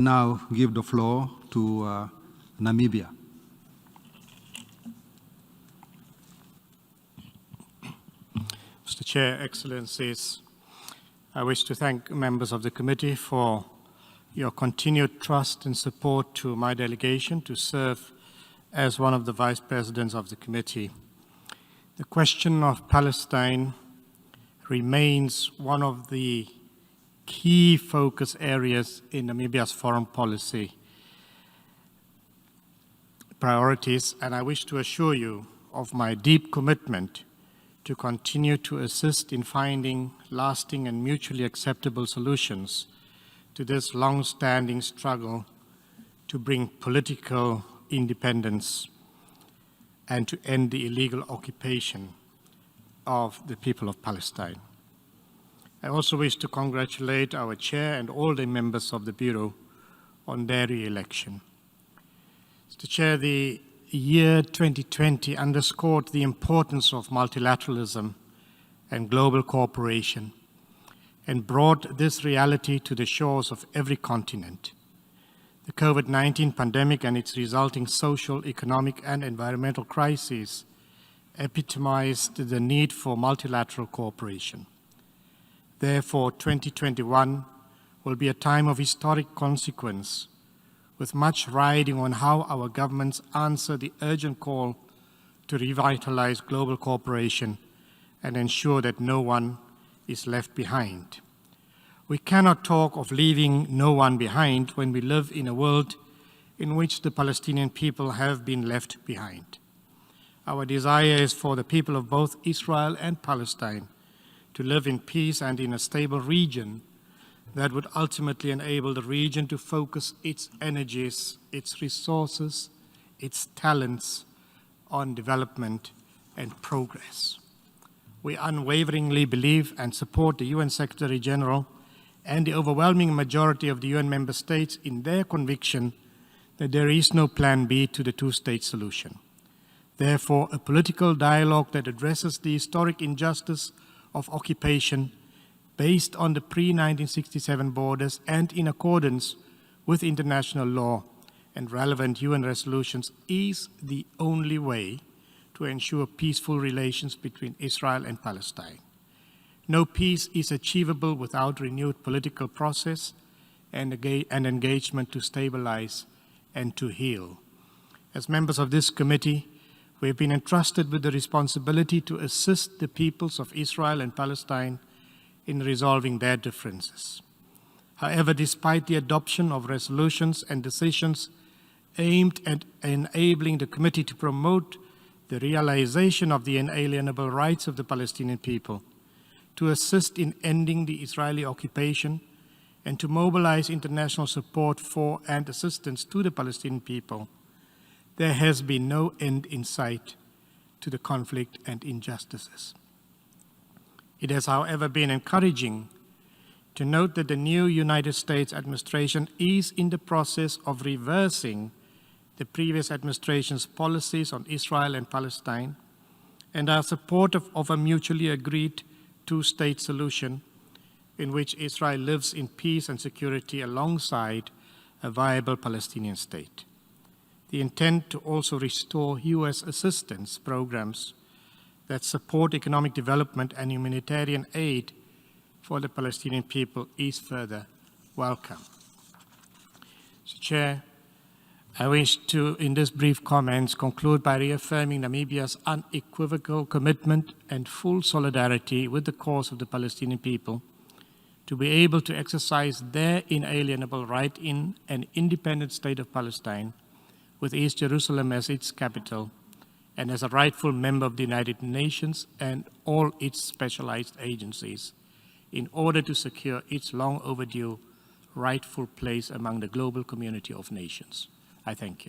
Now give the floor to Namibia. Mr. Chair, Excellencies, I wish to thank members of the committee for your continued trust and support to my delegation to serve as one of the vice presidents of the committee. The question of Palestine remains one of the key focus areas in Namibia's foreign policy priorities, and I wish to assure you of my deep commitment to continue to assist in finding lasting and mutually acceptable solutions to this long-standing struggle to bring political independence and to end the illegal occupation of the people of Palestine. I also wish to congratulate our chair and all the members of the Bureau on their re-election. Mr. Chair, the year 2020 underscored the importance of multilateralism and global cooperation and brought this reality to the shores of every continent. The COVID-19 pandemic and its resulting social, economic, and environmental crises epitomized the need for multilateral cooperation. Therefore, 2021 will be a time of historic consequence, with much riding on how our governments answer the urgent call to revitalize global cooperation and ensure that no one is left behind. We cannot talk of leaving no one behind when we live in a world in which the Palestinian people have been left behind. Our desire is for the people of both Israel and Palestine to live in peace and in a stable region that would ultimately enable the region to focus its energies, its resources, its talents on development and progress. We unwaveringly believe and support the UN Secretary General and the overwhelming majority of the UN member states in their conviction that there is no plan B to the two-state solution. Therefore, a political dialogue that addresses the historic injustice of occupation based on the pre-1967 borders and in accordance with international law and relevant UN resolutions is the only way to ensure peaceful relations between Israel and Palestine. No peace is achievable without renewed political process and engagement to stabilize and to heal. As members of this committee, we have been entrusted with the responsibility to assist the peoples of Israel and Palestine in resolving their differences. However, despite the adoption of resolutions and decisions aimed at enabling the committee to promote the realization of the inalienable rights of the Palestinian people, to assist in ending the Israeli occupation, and to mobilize international support for and assistance to the Palestinian people, there has been no end in sight to the conflict and injustices. It has, however, been encouraging to note that the new United States administration is in the process of reversing the previous administration's policies on Israel and Palestine and are supportive of a mutually agreed two-state solution in which Israel lives in peace and security alongside a viable Palestinian state. The intent to also restore U.S. assistance programs that support economic development and humanitarian aid for the Palestinian people is further welcome. Mr. Chair, I wish to, in this brief comments, conclude by reaffirming Namibia's unequivocal commitment and full solidarity with the cause of the Palestinian people to be able to exercise their inalienable right in an independent state of Palestine with East Jerusalem as its capital, and as a rightful member of the United Nations and all its specialized agencies, in order to secure its long overdue rightful place among the global community of nations. I thank you.